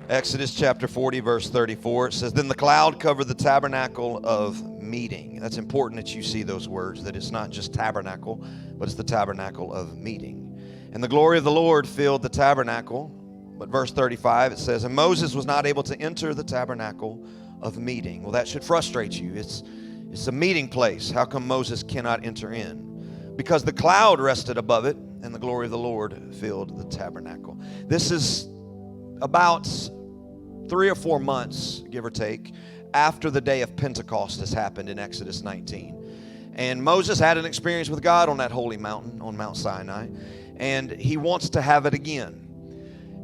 Exodus chapter 40, verse 34, it says, "Then the cloud covered the tabernacle of meeting." That's important that you see those words, that it's not just tabernacle, but it's the tabernacle of meeting. "And the glory of the Lord filled the tabernacle." But verse 35, it says, "And Moses was not able to enter the tabernacle of meeting." Well, that should frustrate you. It's a meeting place. How come Moses cannot enter in? Because the cloud rested above it, and the glory of the Lord filled the tabernacle. This is about 3 or 4 months, give or take, after the day of Pentecost has happened in Exodus 19. And Moses had an experience with God on that holy mountain, on Mount Sinai, and he wants to have it again.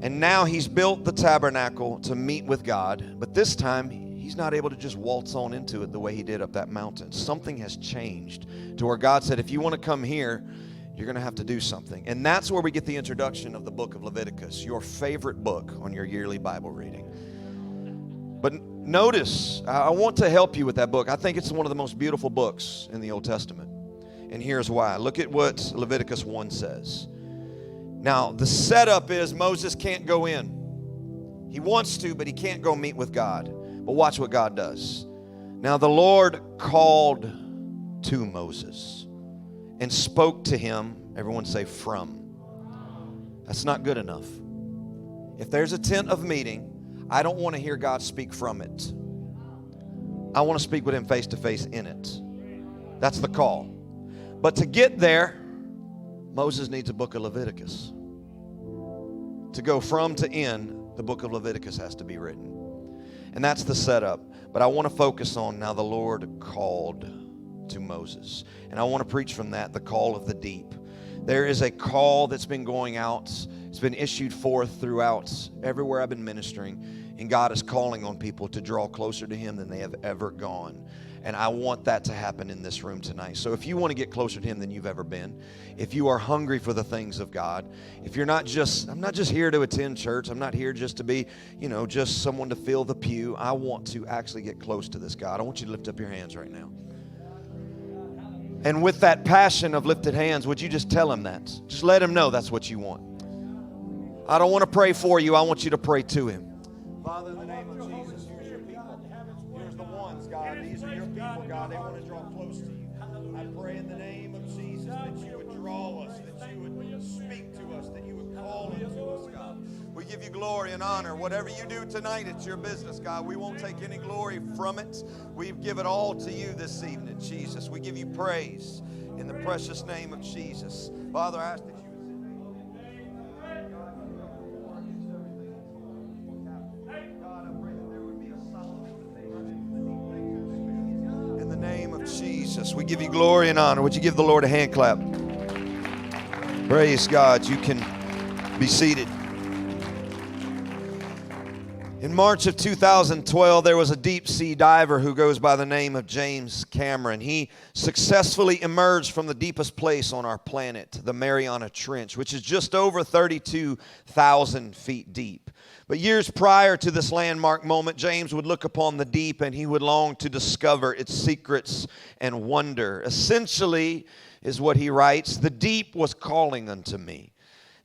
And now he's built the tabernacle to meet with God, but this time he's not able to just waltz on into it the way he did up that mountain. Something has changed to where God said, if you want to come here, you're going to have to do something. And that's where we get the introduction of the book of Leviticus, your favorite book on your yearly Bible reading. But notice, I want to help you with that book. I think it's one of the most beautiful books in the Old Testament. And here's why. Look at what Leviticus 1 says. Now, the setup is Moses can't go in. He wants to, but he can't go meet with God. But watch what God does. "Now the Lord called to Moses and spoke to him," everyone say from. That's not good enough. If there's a tent of meeting, I don't want to hear God speak from it. I want to speak with him face to face in it. That's the call. But to get there, Moses needs a book of Leviticus. To go from to in, the book of Leviticus has to be written. And that's the setup. But I want to focus on now the Lord called to Moses. And I want to preach from that, the call of the deep. There is a call that's been going out. It's been issued forth throughout everywhere I've been ministering. And God is calling on people to draw closer to him than they have ever gone. And I want that to happen in this room tonight. So if you want to get closer to him than you've ever been, if you are hungry for the things of God, if you're not just, I'm not just here to attend church. I'm not here just to be, just someone to fill the pew. I want to actually get close to this God. I want you to lift up your hands right now. And with that passion of lifted hands, would you just tell him that? Just let him know that's what you want. I don't want to pray for you. I want you to pray to him. Father, in the name of Jesus, here's your people. Here's the ones, God. These are your people, God. They want to draw close to you. I pray in the name of Jesus that you would draw us, that you would speak to us, that you would call into us, God. We give you glory and honor. Whatever you do tonight, it's your business, God. We won't take any glory from it. We give it all to you this evening, Jesus. We give you praise in the precious name of Jesus. Father, I ask that you Jesus. We give you glory and honor. Would you give the Lord a hand clap? Praise God. You can be seated. In March of 2012, there was a deep sea diver who goes by the name of James Cameron. He successfully emerged from the deepest place on our planet, the Mariana Trench, which is just over 32,000 feet deep. But years prior to this landmark moment, James would look upon the deep and he would long to discover its secrets and wonder. Essentially, is what he writes, "The deep was calling unto me."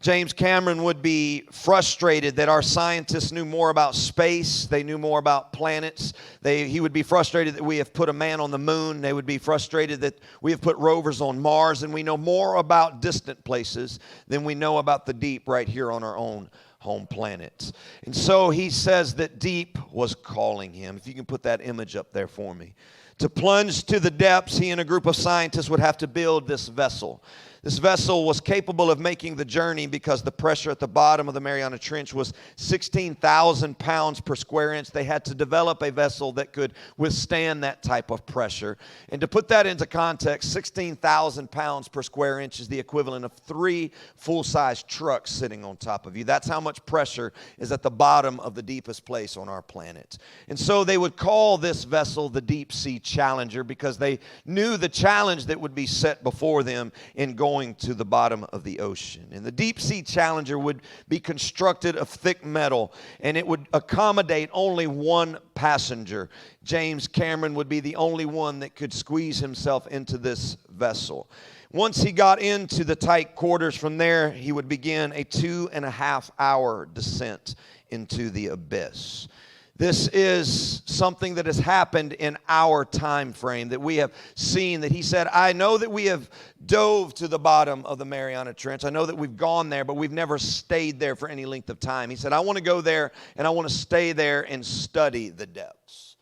James Cameron would be frustrated that our scientists knew more about space. They knew more about planets. He would be frustrated that we have put a man on the moon. They would be frustrated that we have put rovers on Mars. And we know more about distant places than we know about the deep right here on our own home planet. And so he says that deep was calling him. If you can put that image up there for me. To plunge to the depths, he and a group of scientists would have to build this vessel. This vessel was capable of making the journey because the pressure at the bottom of the Mariana Trench was 16,000 pounds per square inch. They had to develop a vessel that could withstand that type of pressure. And to put that into context, 16,000 pounds per square inch is the equivalent of 3 full-size trucks sitting on top of you. That's how much pressure is at the bottom of the deepest place on our planet. And so they would call this vessel the Deep Sea Challenger because they knew the challenge that would be set before them in going to the bottom of the ocean. And the Deep Sea Challenger would be constructed of thick metal, and it would accommodate only one passenger. James Cameron would be the only one that could squeeze himself into this vessel. Once he got into the tight quarters, from there he would begin a 2.5-hour descent into the abyss. This is something that has happened in our time frame that we have seen, that he said, I know that we have dove to the bottom of the Mariana Trench. I know that we've gone there, but we've never stayed there for any length of time. He said, I want to go there and I want to stay there and study the depths.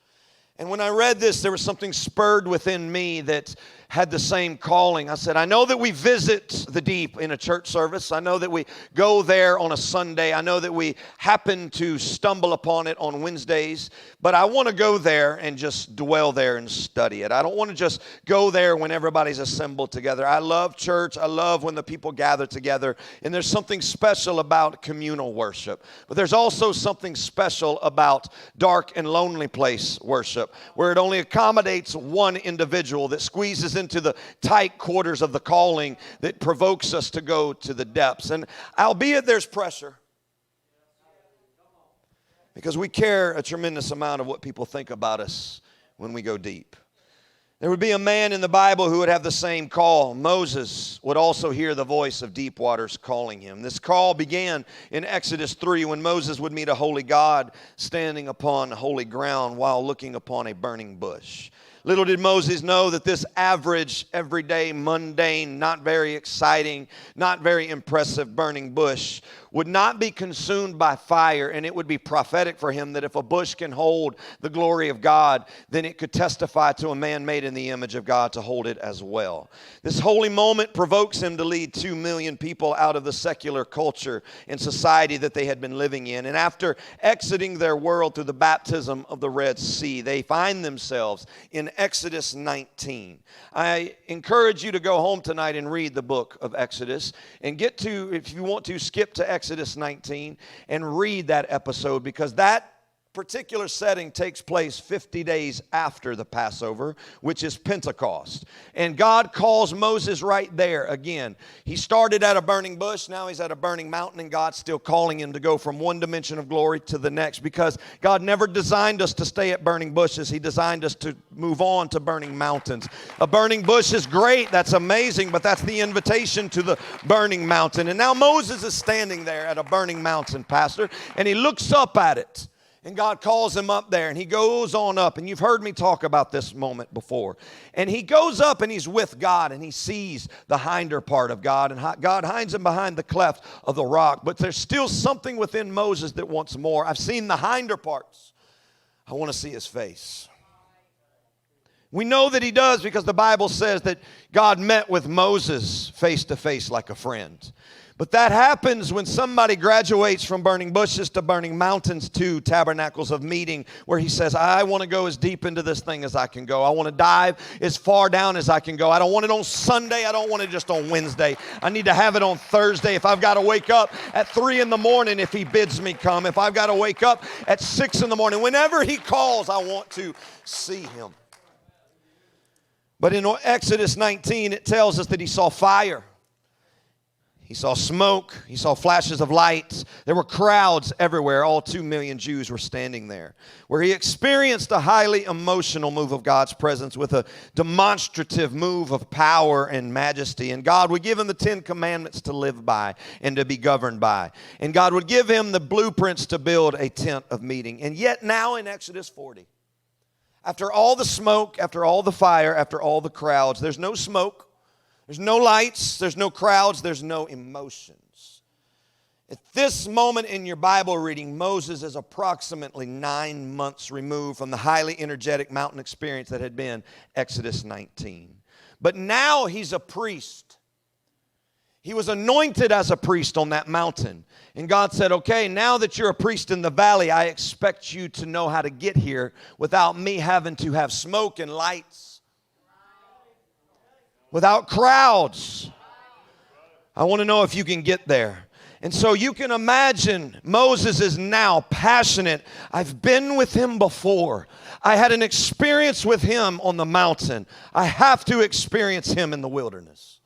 And when I read this, there was something spurred within me that had the same calling. I said, I know that we visit the deep in a church service. I know that we go there on a Sunday. I know that we happen to stumble upon it on Wednesdays. But I want to go there and just dwell there and study it. I don't want to just go there when everybody's assembled together. I love church. I love when the people gather together. And there's something special about communal worship. But there's also something special about dark and lonely place worship, where it only accommodates one individual that squeezes into the tight quarters of the calling that provokes us to go to the depths. And albeit there's pressure, because we care a tremendous amount of what people think about us when we go deep. There would be a man in the Bible who would have the same call. Moses would also hear the voice of deep waters calling him. This call began in Exodus 3 when Moses would meet a holy God standing upon holy ground while looking upon a burning bush. Little did Moses know that this average, everyday, mundane, not very exciting, not very impressive burning bush would not be consumed by fire, and it would be prophetic for him that if a bush can hold the glory of God, then it could testify to a man made in the image of God to hold it as well. This holy moment provokes him to lead 2 million people out of the secular culture and society that they had been living in. And after exiting their world through the baptism of the Red Sea, they find themselves in Exodus 19. I encourage you to go home tonight and read the book of Exodus and get to, if you want to, skip to Exodus 19 and read that episode, because that particular setting takes place 50 days after the Passover, which is Pentecost. And God calls Moses right there again. He started at a burning bush, now he's at a burning mountain, and God's still calling him to go from one dimension of glory to the next, because God never designed us to stay at burning bushes. He designed us to move on to burning mountains. A burning bush is great, that's amazing, but that's the invitation to the burning mountain. And now Moses is standing there at a burning mountain, Pastor, and he looks up at it. And God calls him up there, and he goes on up. And you've heard me talk about this moment before. And he goes up, and he's with God, and he sees the hinder part of God. And God hides him behind the cleft of the rock. But there's still something within Moses that wants more. I've seen the hinder parts. I want to see his face. We know that he does because the Bible says that God met with Moses face to face like a friend. But that happens when somebody graduates from burning bushes to burning mountains to tabernacles of meeting, where he says, I want to go as deep into this thing as I can go. I want to dive as far down as I can go. I don't want it on Sunday. I don't want it just on Wednesday. I need to have it on Thursday. If I've got to wake up at 3 in the morning, if he bids me come. If I've got to wake up at 6 in the morning. Whenever he calls, I want to see him. But in Exodus 19, it tells us that he saw fire. He saw smoke. He saw flashes of light. There were crowds everywhere. All 2 million Jews were standing there. Where he experienced a highly emotional move of God's presence with a demonstrative move of power and majesty. And God would give him the 10 commandments to live by and to be governed by. And God would give him the blueprints to build a tent of meeting. And yet now in Exodus 40, after all the smoke, after all the fire, after all the crowds, there's no smoke. There's no lights, there's no crowds, there's no emotions. At this moment in your Bible reading, Moses is approximately 9 months removed from the highly energetic mountain experience that had been Exodus 19. But now he's a priest. He was anointed as a priest on that mountain. And God said, okay, now that you're a priest in the valley, I expect you to know how to get here without me having to have smoke and lights. Without crowds. I want to know if you can get there. And so you can imagine Moses is now passionate. I've been with him before. I had an experience with him on the mountain. I have to experience him in the wilderness.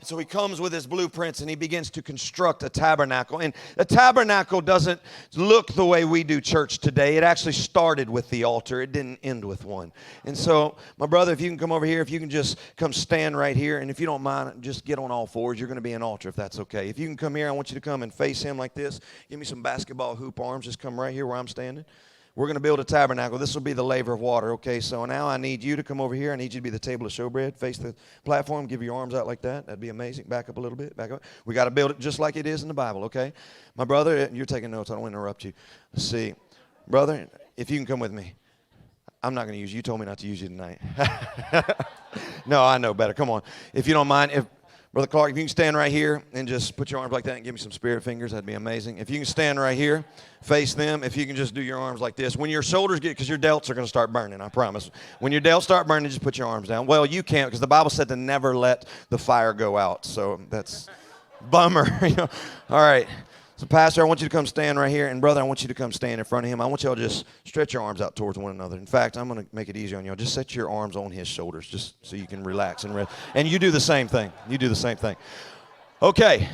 And so he comes with his blueprints and he begins to construct a tabernacle. And a tabernacle doesn't look the way we do church today. It actually started with the altar. It didn't end with one. And so, my brother, if you can come over here, if you can just come stand right here. And if you don't mind, just get on all fours. You're going to be an altar if that's okay. If you can come here, I want you to come and face him like this. Give me some basketball hoop arms. Just come right here where I'm standing. We're going to build a tabernacle. This will be the laver of water. Okay, so now I need you to come over here. I need you to be the table of showbread. Face the platform. Give your arms out like that. That'd be amazing. Back up a little bit. Back up. We got to build it just like it is in the Bible, okay? My brother, you're taking notes. I don't want to interrupt you. Let's see. Brother, if you can come with me. I'm not going to use you. You told me not to use you tonight. No, I know better. Come on. If you don't mind, if Brother Clark, if you can stand right here and just put your arms like that and give me some spirit fingers, that'd be amazing. If you can stand right here, face them. If you can just do your arms like this. When your shoulders get, because your delts are going to start burning, I promise. When your delts start burning, just put your arms down. Well, you can't because the Bible said to never let the fire go out. So that's bummer. All right. So, Pastor, I want you to come stand right here. And, brother, I want you to come stand in front of him. I want y'all to just stretch your arms out towards one another. In fact, I'm going to make it easier on y'all. Just set your arms on his shoulders just so you can relax and rest. And you do the same thing. You do the same thing. Okay.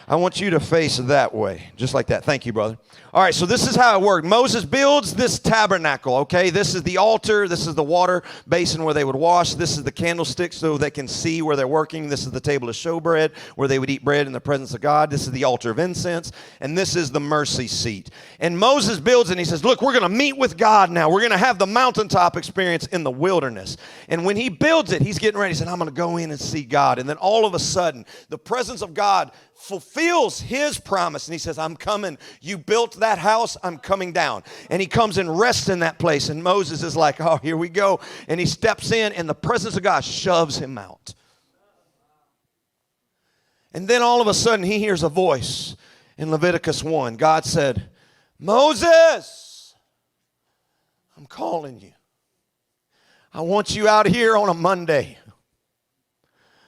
I want you to face that way, just like that. Thank you, brother. All right, so this is how it worked. Moses builds this tabernacle, okay? This is the altar. This is the water basin where they would wash. This is the candlestick so they can see where they're working. This is the table of showbread where they would eat bread in the presence of God. This is the altar of incense. And this is the mercy seat. And Moses builds it and he says, look, we're going to meet with God now. We're going to have the mountaintop experience in the wilderness. And when he builds it, he's getting ready. He said, I'm going to go in and see God. And then all of a sudden, the presence of God fulfills his promise. And he says, I'm coming. You built that house. I'm coming down. And he comes and rests in that place. And Moses is like, oh, here we go. And he steps in and the presence of God shoves him out. And then all of a sudden he hears a voice in Leviticus 1. God said, Moses, I'm calling you. I want you out here on a Monday.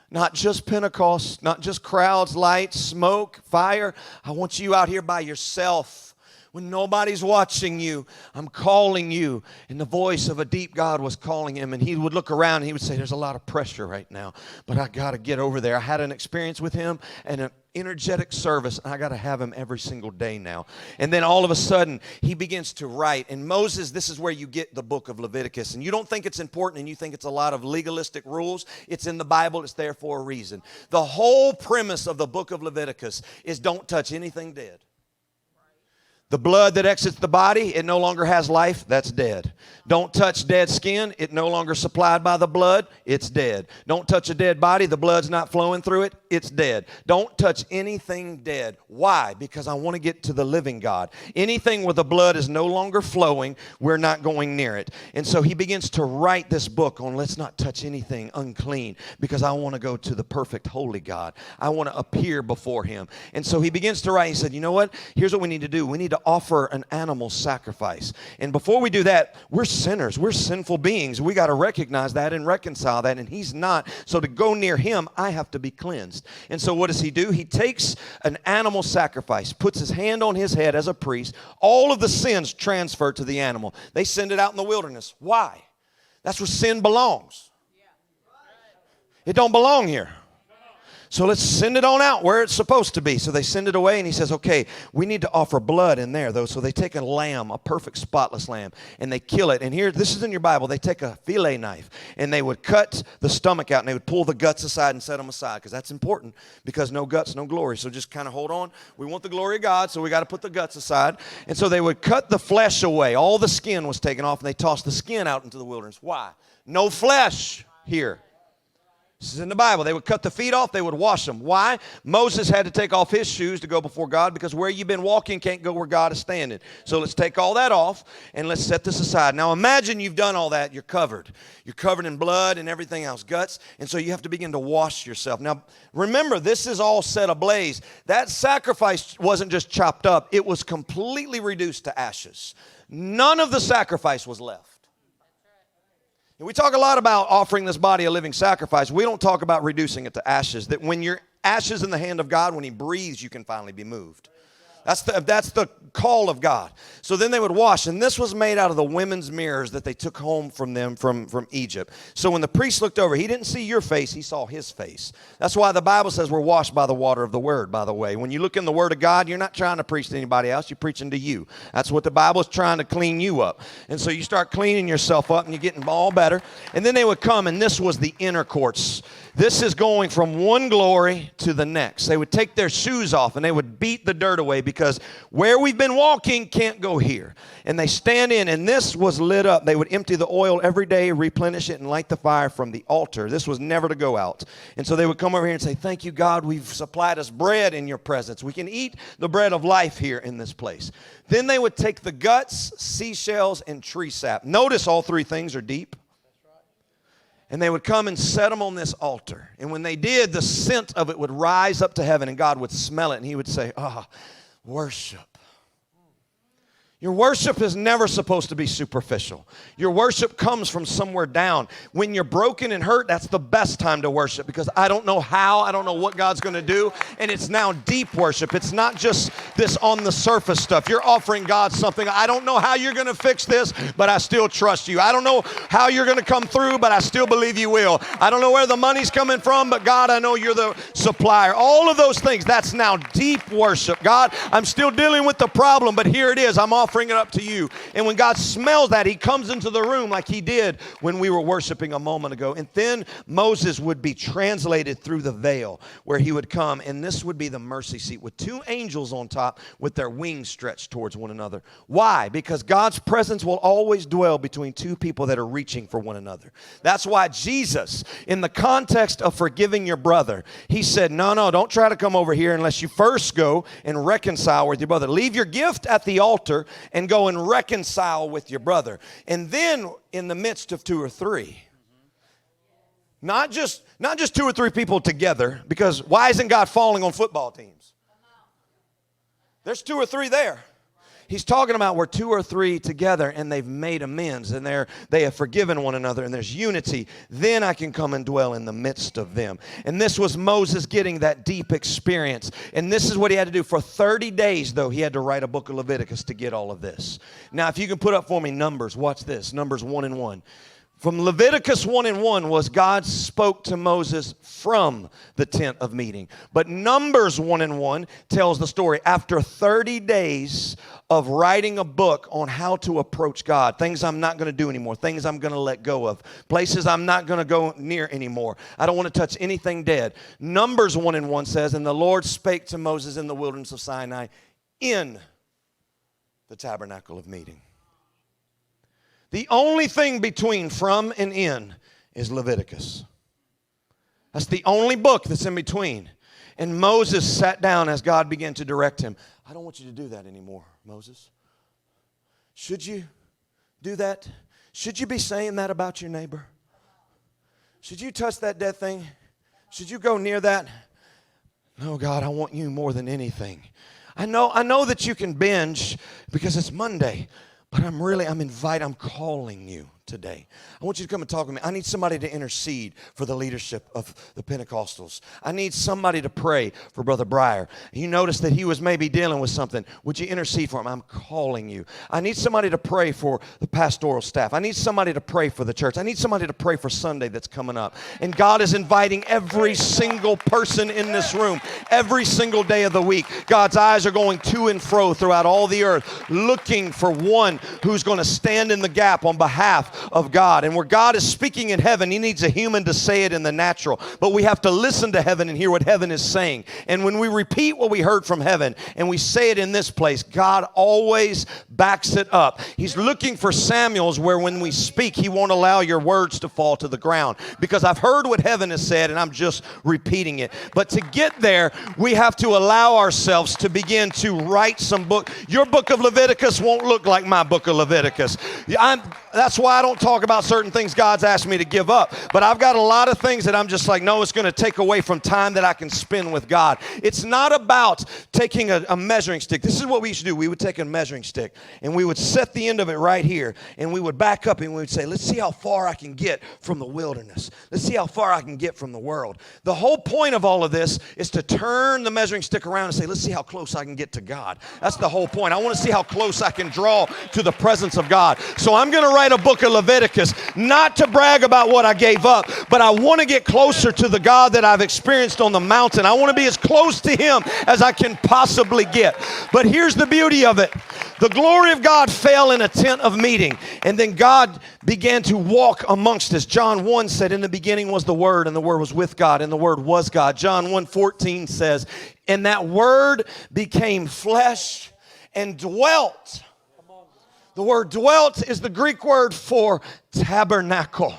Not just Pentecost, not just crowds, lights, smoke, fire. I want you out here by yourself. When nobody's watching you, I'm calling you. And the voice of a deep God was calling him. And he would look around and he would say, there's a lot of pressure right now. But I got to get over there. I had an experience with him and an energetic service. And I got to have him every single day now. And then all of a sudden, he begins to write. And Moses, this is where you get the book of Leviticus. And you don't think it's important and you think it's a lot of legalistic rules. It's in the Bible. It's there for a reason. The whole premise of the book of Leviticus is don't touch anything dead. The blood that exits the body, it no longer has life, that's dead. Don't touch dead skin, it no longer supplied by the blood, it's dead. Don't touch a dead body, the blood's not flowing through it, it's dead. Don't touch anything dead. Why? Because I want to get to the living God. Anything where the blood is no longer flowing, we're not going near it. And so he begins to write this book on let's not touch anything unclean because I want to go to the perfect holy God. I want to appear before him. And so he begins to write. He said, you know what? Here's what we need to do. We need to offer an animal sacrifice. And before we do that, we're sinners. We're sinful beings. We got to recognize that and reconcile that. And he's not. So to go near him, I have to be cleansed. And so what does he do? He takes an animal sacrifice, puts his hand on his head as a priest. All of the sins transfer to the animal. They send it out in the wilderness. Why? That's where sin belongs. It don't belong here. So let's send it on out where it's supposed to be. So they send it away, and he says, okay, we need to offer blood in there, though. So they take a lamb, a perfect spotless lamb, and they kill it. And here, this is in your Bible. They take a fillet knife, and they would cut the stomach out, and they would pull the guts aside and set them aside, because that's important, because no guts, no glory. So just kind of hold on. We want the glory of God, so we got to put the guts aside. And so they would cut the flesh away. All the skin was taken off, and they tossed the skin out into the wilderness. Why? No flesh here. This is in the Bible. They would cut the feet off. They would wash them. Why? Moses had to take off his shoes to go before God because where you've been walking can't go where God is standing. So let's take all that off and let's set this aside. Now imagine you've done all that. You're covered. You're covered in blood and everything else, guts. And so you have to begin to wash yourself. Now remember, this is all set ablaze. That sacrifice wasn't just chopped up. It was completely reduced to ashes. None of the sacrifice was left. And we talk a lot about offering this body a living sacrifice. We don't talk about reducing it to ashes. That when you're ashes in the hand of God, when he breathes, you can finally be moved. That's the call of God. So then they would wash, and this was made out of the women's mirrors that they took home from them from Egypt. So when the priest looked over, he didn't see your face, he saw his face. That's why the Bible says we're washed by the water of the Word, by the way. When you look in the Word of God, you're not trying to preach to anybody else, you're preaching to you. That's what the Bible is trying to clean you up. And so you start cleaning yourself up, and you're getting all better. And then they would come, and this was the inner courts. This is going from one glory to the next. They would take their shoes off and they would beat the dirt away because where we've been walking can't go here. And they stand in, and this was lit up. They would empty the oil every day, replenish it, and light the fire from the altar. This was never to go out. And so they would come over here and say, thank you, God, we've supplied us bread in your presence. We can eat the bread of life here in this place. Then they would take the guts, seashells, and tree sap. Notice all three things are deep. And they would come and set them on this altar. And when they did, the scent of it would rise up to heaven, and God would smell it, and he would say, worship. Your worship is never supposed to be superficial. Your worship comes from somewhere down. When you're broken and hurt, that's the best time to worship, because I don't know how, I don't know what God's going to do, and it's now deep worship. It's not just this on the surface stuff. You're offering God something. I don't know how you're going to fix this, but I still trust you. I don't know how you're going to come through, but I still believe you will. I don't know where the money's coming from, but God, I know you're the supplier. All of those things, that's now deep worship. God, I'm still dealing with the problem, but here it is. I'm offering it up to you. And when God smells that, he comes into the room like he did when we were worshiping a moment ago. And then Moses would be translated through the veil where he would come, and this would be the mercy seat with two angels on top with their wings stretched towards one another. Why? Because God's presence will always dwell between two people that are reaching for one another. That's why Jesus, in the context of forgiving your brother, he said, no, don't try to come over here unless you first go and reconcile with your brother. Leave your gift at the altar and go and reconcile with your brother. And then in the midst of two or three, not just two or three people together, because why isn't God falling on football teams? There's two or three there. He's talking about where two or three together and they've made amends and they have forgiven one another and there's unity. Then I can come and dwell in the midst of them. And this was Moses getting that deep experience. And this is what he had to do. For 30 days, though, he had to write a book of Leviticus to get all of this. Now, if you can put up for me Numbers, watch this. Numbers 1:1. From Leviticus 1:1 was God spoke to Moses from the tent of meeting. But Numbers 1:1 tells the story after 30 days of writing a book on how to approach God. Things I'm not going to do anymore. Things I'm going to let go of. Places I'm not going to go near anymore. I don't want to touch anything dead. Numbers 1:1 says, and the Lord spake to Moses in the wilderness of Sinai in the tabernacle of meeting. The only thing between from and in is Leviticus. That's the only book that's in between. And Moses sat down as God began to direct him. I don't want you to do that anymore, Moses. Should you do that? Should you be saying that about your neighbor? Should you touch that dead thing? Should you go near that? No, God, I want you more than anything. I know that you can binge because it's Monday. But I'm calling you today. I want you to come and talk with me. I need somebody to intercede for the leadership of the Pentecostals. I need somebody to pray for Brother Breyer. You notice that he was maybe dealing with something. Would you intercede for him? I'm calling you. I need somebody to pray for the pastoral staff. I need somebody to pray for the church. I need somebody to pray for Sunday that's coming up. And God is inviting every single person in this room, every single day of the week. God's eyes are going to and fro throughout all the earth, looking for one who's going to stand in the gap on behalf of God. And where God is speaking in heaven, he needs a human to say it in the natural. But we have to listen to heaven and hear what heaven is saying. And when we repeat what we heard from heaven and we say it in this place, God always backs it up. He's looking for Samuels where when we speak, he won't allow your words to fall to the ground. Because I've heard what heaven has said and I'm just repeating it. But to get there, we have to allow ourselves to begin to write some book. Your book of Leviticus won't look like my book of Leviticus. That's why I don't talk about certain things God's asked me to give up. But I've got a lot of things that I'm just like, no, it's going to take away from time that I can spend with God. It's not about taking a measuring stick. This is what we used to do. We would take a measuring stick and we would set the end of it right here, and we would back up and we would say, let's see how far I can get from the wilderness. Let's see how far I can get from the world. The whole point of all of this is to turn the measuring stick around and say, let's see how close I can get to God. That's the whole point. I want to see how close I can draw to the presence of God. So I'm going to write a book of Leviticus, not to brag about what I gave up, but I want to get closer to the God that I've experienced on the mountain. I want to be as close to Him as I can possibly get. But here's the beauty of it. The glory of God fell in a tent of meeting, and then God began to walk amongst us. John 1 said, in the beginning was the Word, and the Word was with God, and the Word was God. John 1:14 says, and that Word became flesh and dwelt. The word dwelt is the Greek word for tabernacle.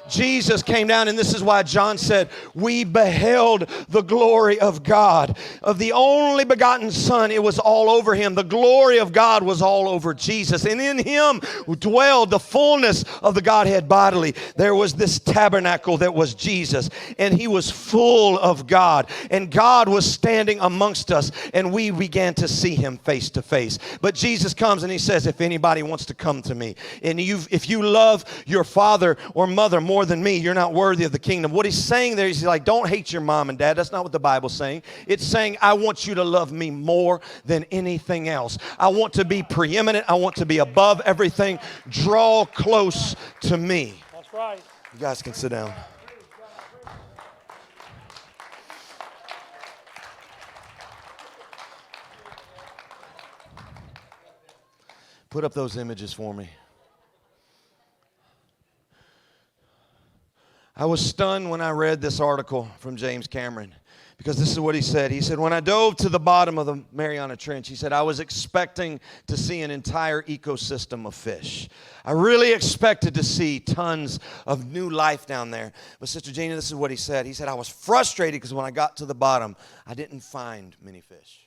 Jesus came down, and this is why John said, we beheld the glory of God. Of the only begotten Son, it was all over Him. The glory of God was all over Jesus. And in Him dwelled the fullness of the Godhead bodily. There was this tabernacle that was Jesus, and He was full of God. And God was standing amongst us, and we began to see Him face to face. But Jesus comes and He says, if anybody wants to come to me, and if you love your father or mother more than me, you're not worthy of the kingdom. What He's saying there, He's like, don't hate your mom and dad. That's not what the Bible's saying. It's saying, I want you to love me more than anything else. I want to be preeminent. I want to be above everything. Draw close to me. That's right. You guys can sit down. Put up those images for me. I was stunned when I read this article from James Cameron, because this is what he said. He said, when I dove to the bottom of the Mariana Trench, he said, I was expecting to see an entire ecosystem of fish. I really expected to see tons of new life down there. But Sister Gina, this is what he said. He said, I was frustrated because when I got to the bottom, I didn't find many fish.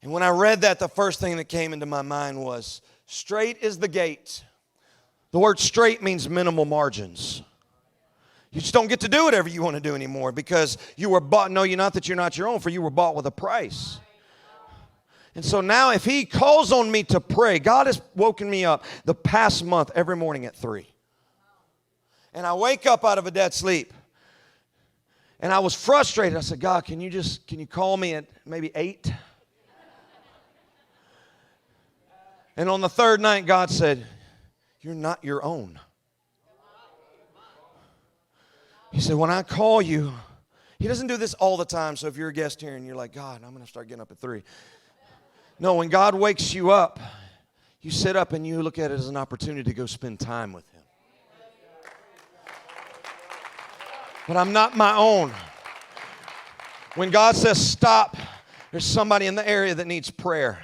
And when I read that, the first thing that came into my mind was, straight is the gate. The word straight means minimal margins. You just don't get to do whatever you want to do anymore because you were bought. No, you're not that you're not your own, for you were bought with a price. And so now if He calls on me to pray, God has woken me up the past month every morning at 3. And I wake up out of a dead sleep. And I was frustrated. I said, God, can you call me at maybe 8? And on the third night, God said, you're not your own. He said, when I call you, He doesn't do this all the time. So if you're a guest here and you're like, God, I'm going to start getting up at 3. No, when God wakes you up, you sit up and you look at it as an opportunity to go spend time with Him. But I'm not my own. When God says stop, there's somebody in the area that needs prayer.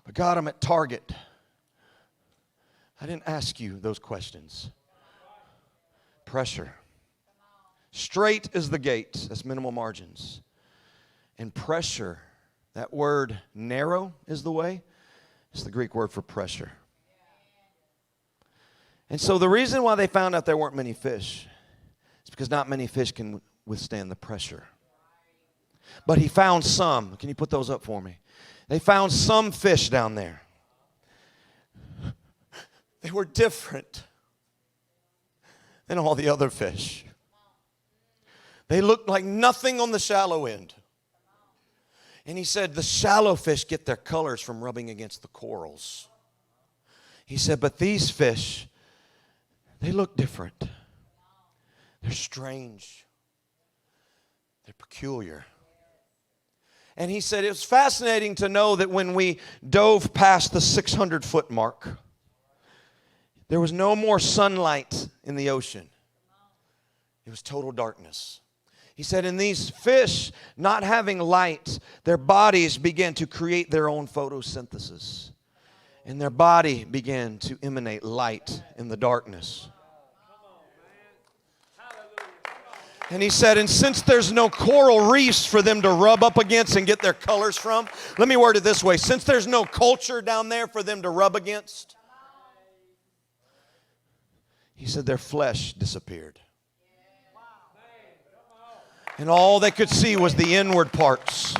But God, I'm at Target. I didn't ask you those questions. Pressure. Straight is the gate. That's minimal margins. And pressure, that word narrow is the way. It's the Greek word for pressure. And so the reason why they found out there weren't many fish is because not many fish can withstand the pressure. But He found some. Can you put those up for me? They found some fish down there. They were different than all the other fish. They looked like nothing on the shallow end. And He said the shallow fish get their colors from rubbing against the corals. He said, but these fish, they look different. They're strange. They're peculiar. And he said it was fascinating to know that when we dove past the 600-foot mark, there was no more sunlight in the ocean. It was total darkness. He said, in these fish, not having light, their bodies began to create their own photosynthesis. And their body began to emanate light in the darkness. And he said, and since there's no coral reefs for them to rub up against and get their colors from, let me word it this way. Since there's no culture down there for them to rub against, He said their flesh disappeared. And all they could see was the inward parts.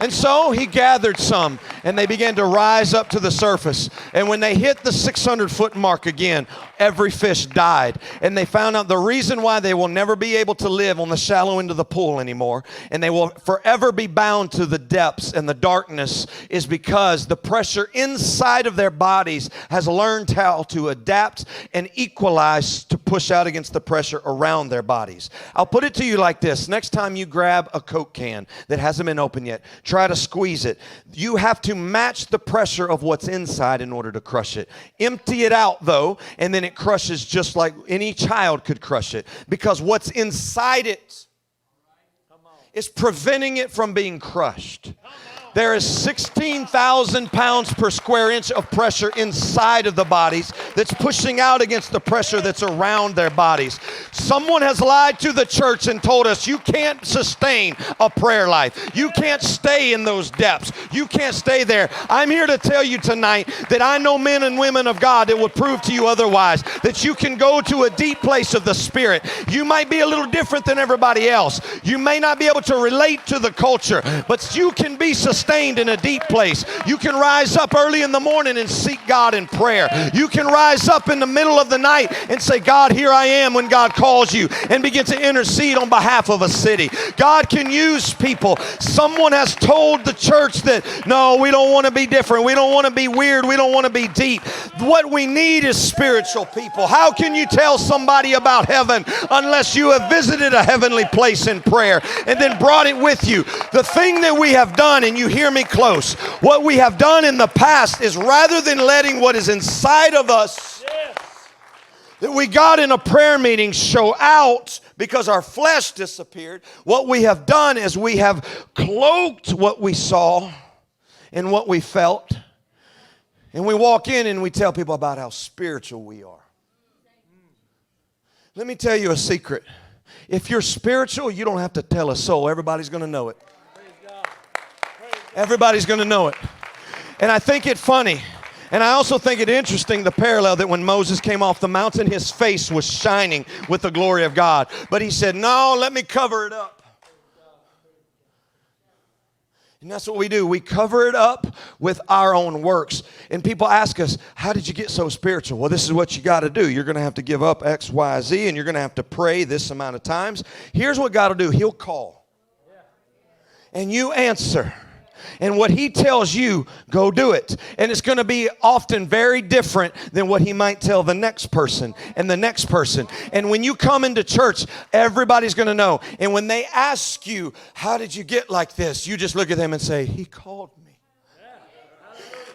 And so he gathered some, and they began to rise up to the surface. And when they hit the 600-foot mark again, every fish died. And they found out the reason why they will never be able to live on the shallow end of the pool anymore, and they will forever be bound to the depths and the darkness, is because the pressure inside of their bodies has learned how to adapt and equalize to push out against the pressure around their bodies. I'll put it to you like this. Next time you grab a Coke can that hasn't been opened yet, try to squeeze it. You have to match the pressure of what's inside in order to crush it. Empty it out, though, and then it crushes just like any child could crush it, because what's inside it is preventing it from being crushed. There is 16,000 pounds per square inch of pressure inside of the bodies that's pushing out against the pressure that's around their bodies. Someone has lied to the church and told us you can't sustain a prayer life. You can't stay in those depths. You can't stay there. I'm here to tell you tonight that I know men and women of God that will prove to you otherwise, that you can go to a deep place of the Spirit. You might be a little different than everybody else. You may not be able to relate to the culture, but you can be sustained in a deep place. You can rise up early in the morning and seek God in prayer. You can rise up in the middle of the night and say, God, here I am, when God calls you, and begin to intercede on behalf of a city. God can use people. Someone has told the church that, no, we don't want to be different. We don't want to be weird. We don't want to be deep. What we need is spiritual people. How can you tell somebody about heaven unless you have visited a heavenly place in prayer and then brought it with you? The thing that we have done, and you hear me close, what we have done in the past is, rather than letting what is inside of us that we got in a prayer meeting show out because our flesh disappeared, what we have done is we have cloaked what we saw and what we felt, and we walk in and we tell people about how spiritual we are. Let me tell you a secret. If you're spiritual, you don't have to tell a soul. Everybody's going to know it. Everybody's going to know it. And I think it funny, and I also think it interesting, the parallel that when Moses came off the mountain, his face was shining with the glory of God. But he said, no, let me cover it up. And that's what we do. We cover it up with our own works. And people ask us, how did you get so spiritual? Well, this is what you got to do. You're going to have to give up X, Y, Z, and you're going to have to pray this amount of times. Here's what God will do. He'll call. And you answer. And what he tells you, go do it. And it's going to be often very different than what he might tell the next person and the next person. And when you come into church, everybody's going to know. And when they ask you, how did you get like this? You just look at them and say, he called me.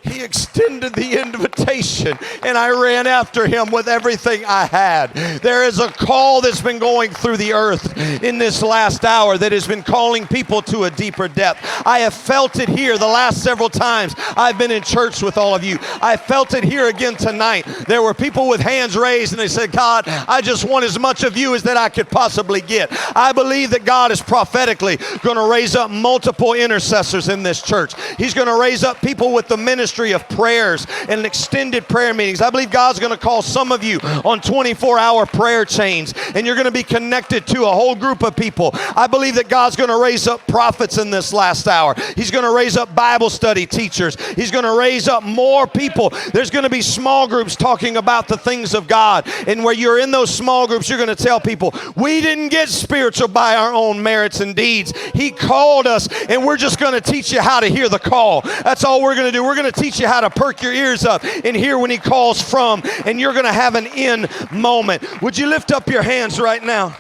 He extended the invitation, and I ran after him with everything I had. There is a call that's been going through the earth in this last hour that has been calling people to a deeper depth. I have felt it here the last several times I've been in church with all of you. I felt it here again tonight. There were people with hands raised, and they said, God, I just want as much of you as that I could possibly get. I believe that God is prophetically going to raise up multiple intercessors in this church. He's going to raise up people with the ministry of prayers and extended prayer meetings. I believe God's going to call some of you on 24-hour prayer chains, and you're going to be connected to a whole group of people. I believe that God's going to raise up prophets in this last hour. He's going to raise up Bible study teachers. He's going to raise up more people. There's going to be small groups talking about the things of God, and where you're in those small groups, you're going to tell people, we didn't get spiritual by our own merits and deeds. He called us, and we're just going to teach you how to hear the call. That's all we're going to do. We're going to teach you how to perk your ears up and hear when he calls from, and you're going to have an in moment. Would you lift up your hands right now?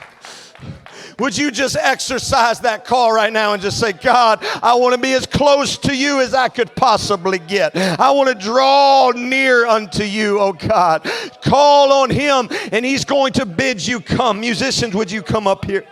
Would you just exercise that call right now and just say, God, I want to be as close to you as I could possibly get. I want to draw near unto you, oh God. Call on him, and he's going to bid you come. Musicians, would you come up here?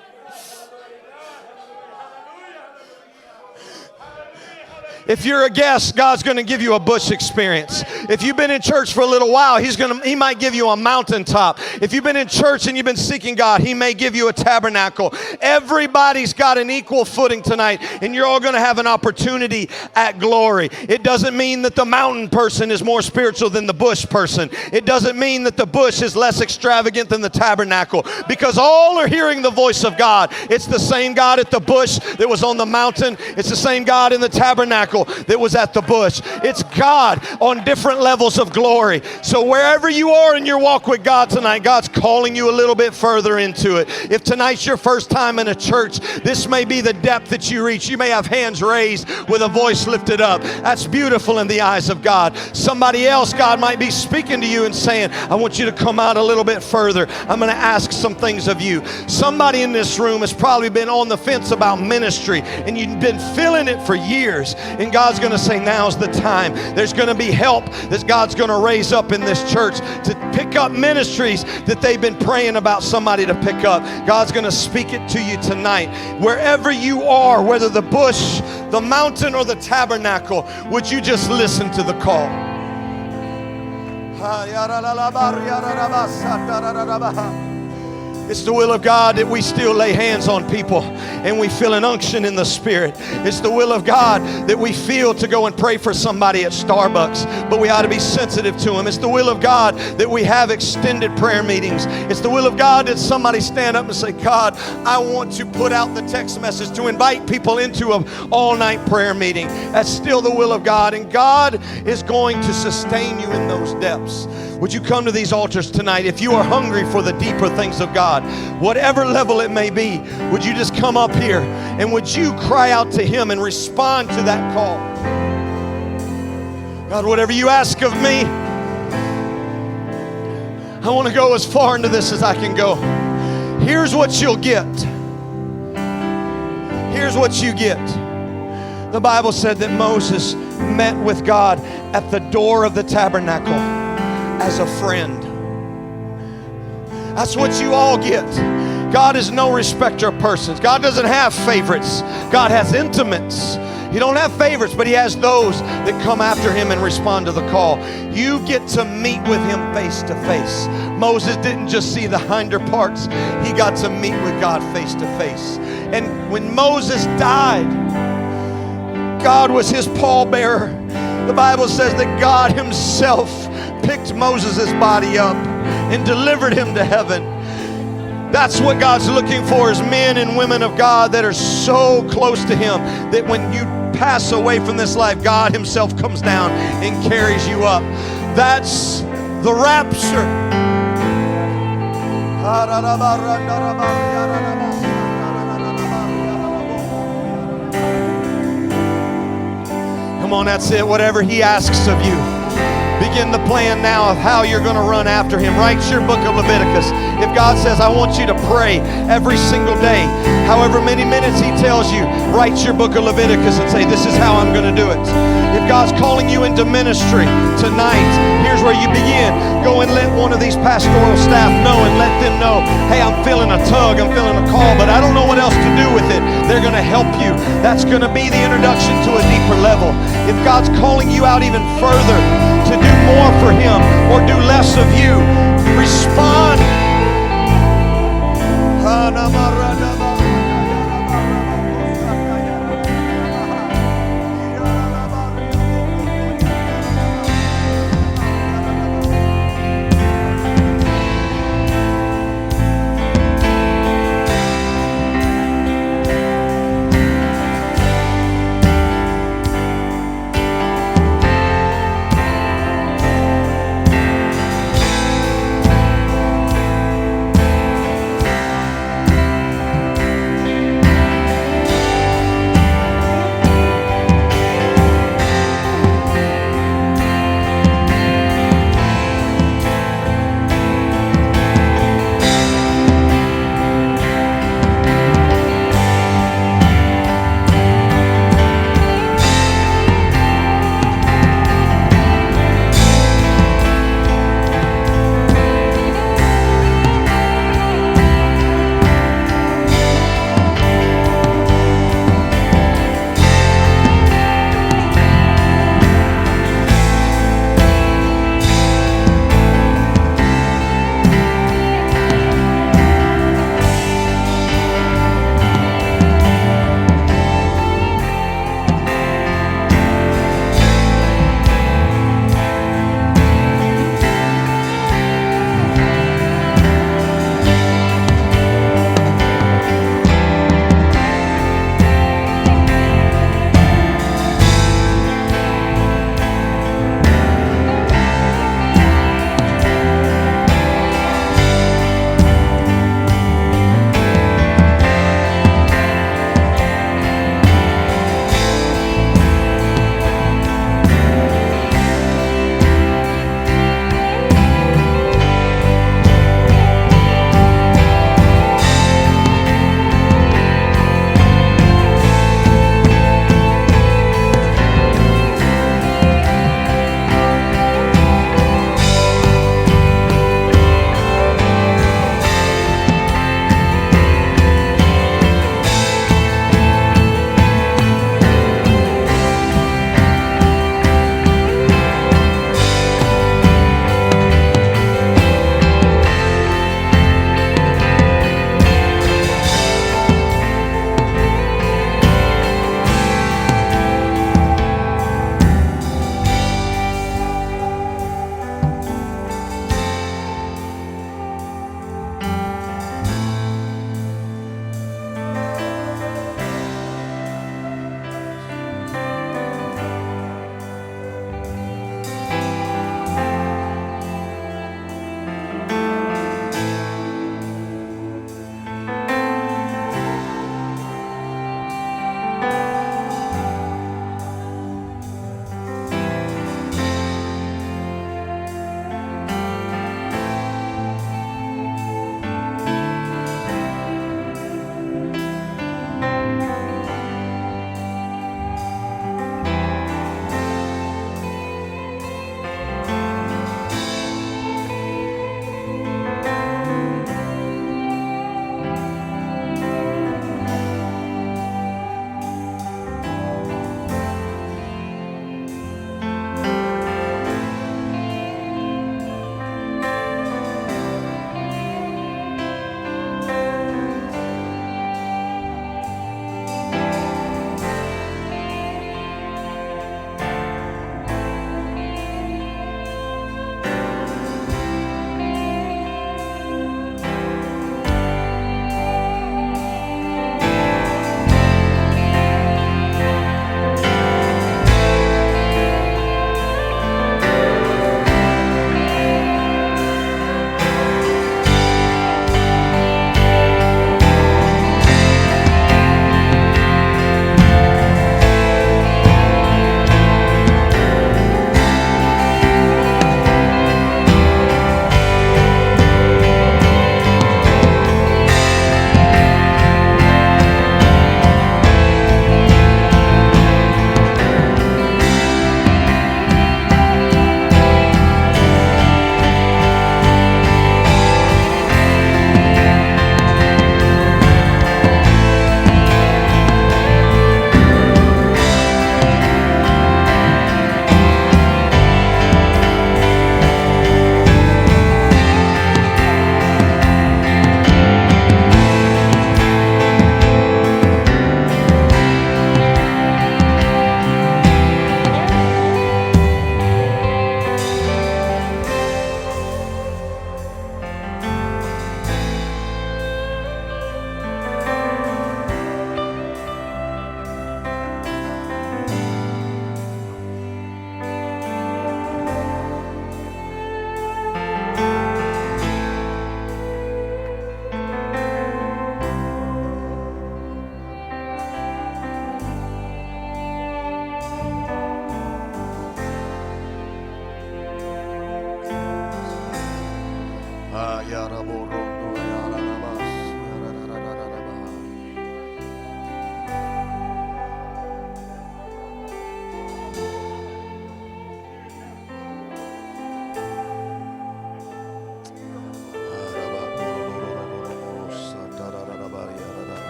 If you're a guest, God's going to give you a bush experience. If you've been in church for a little while, He might give you a mountaintop. If you've been in church and you've been seeking God, He may give you a tabernacle. Everybody's got an equal footing tonight, and you're all going to have an opportunity at glory. It doesn't mean that the mountain person is more spiritual than the bush person. It doesn't mean that the bush is less extravagant than the tabernacle, because all are hearing the voice of God. It's the same God at the bush that was on the mountain. It's the same God in the tabernacle that was at the bush. It's God on different levels of glory. So wherever you are in your walk with God tonight, God's calling you a little bit further into it. If tonight's your first time in a church, this may be the depth that you reach. You may have hands raised with a voice lifted up. That's beautiful in the eyes of God. Somebody else, God might be speaking to you and saying, I want you to come out a little bit further. I'm going to ask some things of you. Somebody in this room has probably been on the fence about ministry, and you've been feeling it for years. And God's going to say, now's the time. There's going to be help that God's going to raise up in this church to pick up ministries that they've been praying about somebody to pick up. God's going to speak it to you tonight. Wherever you are, whether the bush, the mountain, or the tabernacle, would you just listen to the call? It's the will of God that we still lay hands on people and we feel an unction in the Spirit. It's the will of God that we feel to go and pray for somebody at Starbucks, but we ought to be sensitive to them. It's the will of God that we have extended prayer meetings. It's the will of God that somebody stand up and say, God, I want to put out the text message to invite people into an all-night prayer meeting. That's still the will of God, and God is going to sustain you in those depths. Would you come to these altars tonight if you are hungry for the deeper things of God, whatever level it may be? Would you just come up here and would you cry out to Him and respond to that call? God, whatever you ask of me, I want to go as far into this as I can go. Here's what you'll get. Here's what you get. The Bible said that Moses met with God at the door of the tabernacle as a friend. That's what you all get. God is no respecter of persons. God doesn't have favorites. God has intimates. He don't have favorites, but He has those that come after Him and respond to the call. You get to meet with Him face to face. Moses didn't just see the hinder parts. He got to meet with God face to face. And when Moses died, God was his pallbearer. The Bible says that God Himself picked Moses' body up and delivered him to heaven. That's what God's looking for, is men and women of God that are so close to Him that when you pass away from this life, God Himself comes down and carries you up. That's the rapture. Come on, that's it. Whatever He asks of you, begin the plan now of how you're going to run after Him. Write your book of Leviticus. If God says, I want you to pray every single day, however many minutes He tells you, write your book of Leviticus and say, this is how I'm going to do it. If God's calling you into ministry tonight, here's where you begin. Go and let one of these pastoral staff know and let them know, hey, I'm feeling a tug, I'm feeling a call, but I don't know what else to do with it. They're going to help you. That's going to be the introduction to a deeper level. If God's calling you out even further to do more for Him or do less of you, respond.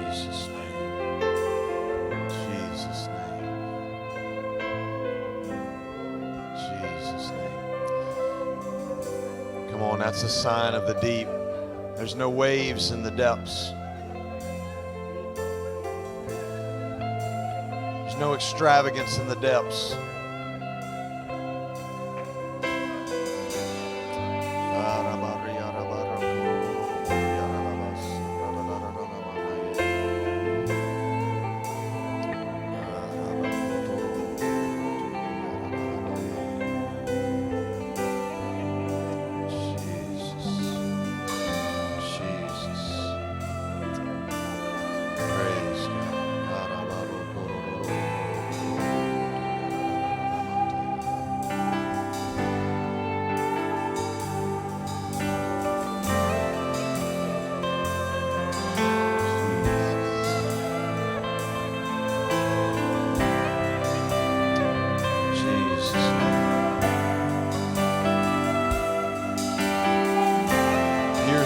Jesus' name. Jesus' name. Jesus' name. Come on, that's a sign of the deep. There's no waves in the depths. There's no extravagance in the depths.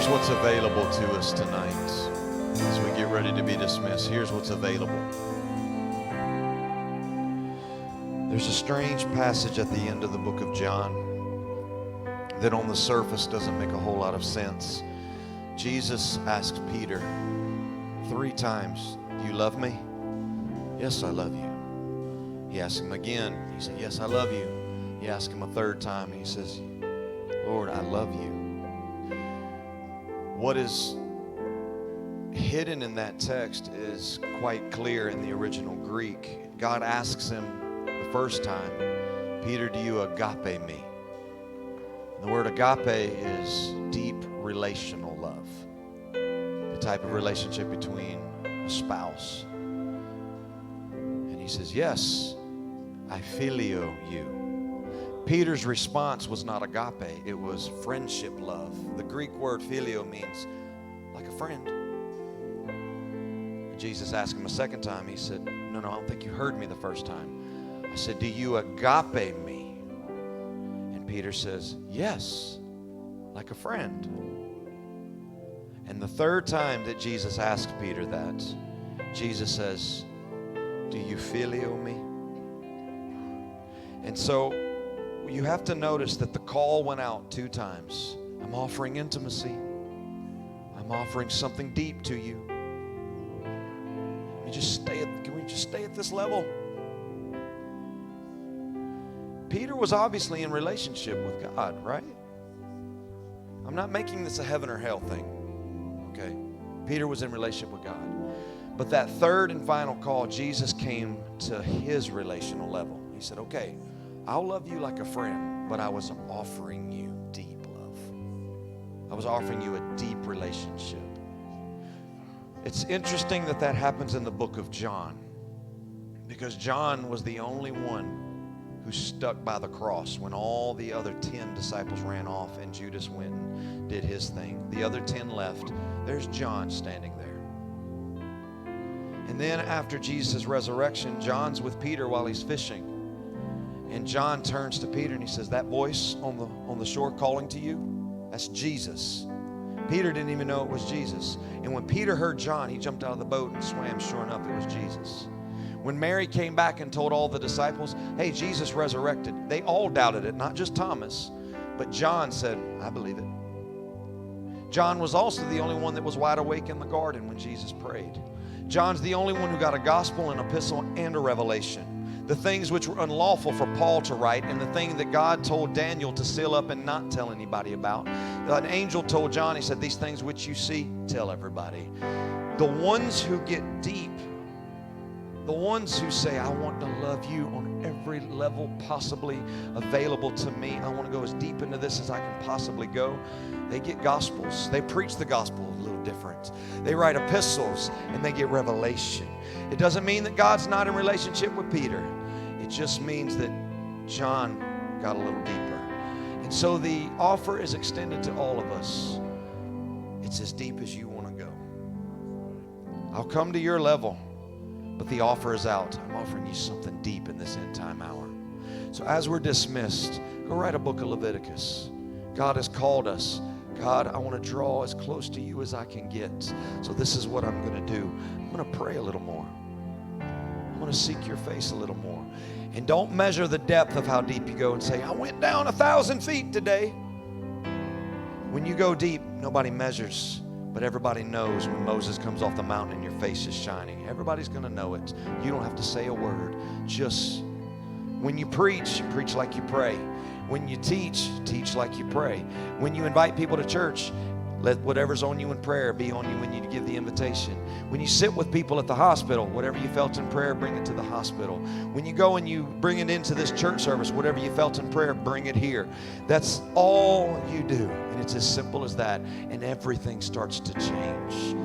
What's available to us tonight as we get ready to be dismissed. Here's what's available. There's a strange passage at the end of the book of John that on the surface doesn't make a whole lot of sense. Jesus asked Peter 3 times, "Do you love me?" "Yes, I love you." He asked him again. He said, "Yes, I love you." He asked him a 3rd time. He says, "Lord, I love you." What is hidden in that text is quite clear in the original Greek. God asks him the first time, "Peter, do you agape me?" And the word agape is deep relational love, the type of relationship between a spouse. And he says, "Yes, I phileo you." Peter's response was not agape, it was friendship love. The Greek word phileo means like a friend. And Jesus asked him a 2nd time. He said, no, I don't think you heard me the first time. I said, "Do you agape me?" And Peter says, "Yes, like a friend." And the 3rd time that Jesus asked Peter that, Jesus says, "Do you phileo me?" And so you have to notice that the call went out 2 times. I'm offering intimacy. I'm offering something deep to you. Can we just stay at this level? Peter was obviously in relationship with God, right? I'm not making this a heaven or hell thing. Okay? Peter was in relationship with God. But that 3rd and final call, Jesus came to his relational level. He said, "Okay, I'll love you like a friend, but I was offering you deep love. I was offering you a deep relationship." It's interesting that that happens in the book of John, because John was the only one who stuck by the cross when all the other 10 disciples ran off and Judas went and did his thing. The other 10 left. There's John standing there. And then after Jesus' resurrection, John's with Peter while he's fishing. And John turns to Peter and he says, "That voice on the shore calling to you, that's Jesus." Peter didn't even know it was Jesus. And when Peter heard John, he jumped out of the boat and swam. Sure enough, it was Jesus. When Mary came back and told all the disciples, "Hey, Jesus resurrected," they all doubted it, not just Thomas. But John said, "I believe it." John was also the only one that was wide awake in the garden when Jesus prayed. John's the only one who got a gospel, an epistle, and a revelation. The things which were unlawful for Paul to write, and the thing that God told Daniel to seal up and not tell anybody about. An angel told John, he said, "These things which you see, tell everybody." The ones who get deep, the ones who say, "I want to love you on every level possibly available to me. I want to go as deep into this as I can possibly go," they get gospels. They preach the gospel a little different. They write epistles and they get revelation. It doesn't mean that God's not in relationship with Peter. It just means that John got a little deeper. And so the offer is extended to all of us. It's as deep as you want to go. I'll come to your level, but the offer is out. I'm offering you something deep in this end time hour. So as we're dismissed, go write a book of Leviticus. God has called us. God, I want to draw as close to you as I can get. So this is what I'm going to do. I'm going to pray a little more. I'm going to seek your face a little more. And don't measure the depth of how deep you go and say, I went down 1,000 feet today. When you go deep, nobody measures, but everybody knows when Moses comes off the mountain and your face is shining. Everybody's going to know it. You don't have to say a word. Just when you preach like you pray. When you teach like you pray. When you invite people to church, let whatever's on you in prayer be on you when you give the invitation. When you sit with people at the hospital, whatever you felt in prayer, bring it to the hospital. When you go and you bring it into this church service, whatever you felt in prayer, bring it here. That's all you do. And it's as simple as that. And everything starts to change.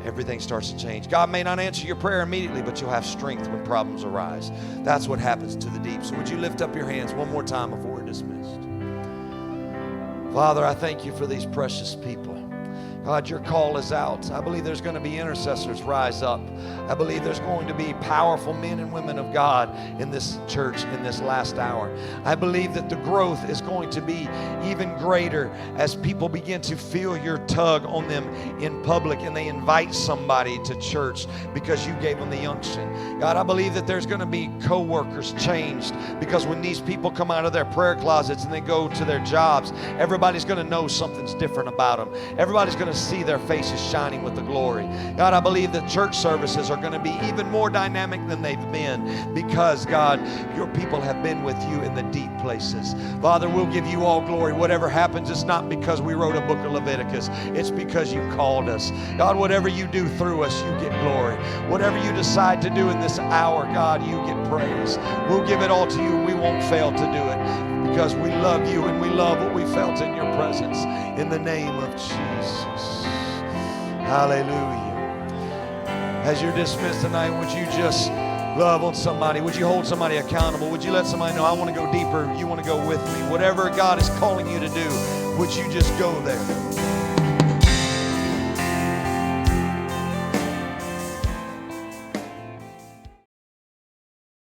Everything starts to change. God may not answer your prayer immediately, but you'll have strength when problems arise. That's what happens to the deep. So would you lift up your hands one more time before we're dismissed? Father, I thank you for these precious people. God, your call is out. I believe there's going to be intercessors rise up. I believe there's going to be powerful men and women of God in this church in this last hour. I believe that the growth is going to be even greater as people begin to feel your tug on them in public and they invite somebody to church because you gave them the unction. God, I believe that there's going to be co-workers changed because when these people come out of their prayer closets and they go to their jobs, everybody's going to know something's different about them. Everybody's going to see their faces shining with the glory. God, I believe that church services are going to be even more dynamic than they've been because, God, your people have been with you in the deep places. Father, we'll give you all glory. Whatever happens, it's not because we wrote a book of Leviticus. It's because you called us. God, whatever you do through us, you get glory. Whatever you decide to do in this hour, God, you get praise. We'll give it all to you. We won't fail to do it because we love you and we love what we felt in your presence. In the name of Jesus. Hallelujah. As you're dismissed tonight, would you just love on somebody? Would you hold somebody accountable? Would you let somebody know, I want to go deeper, you want to go with me? Whatever God is calling you to do, would you just go there?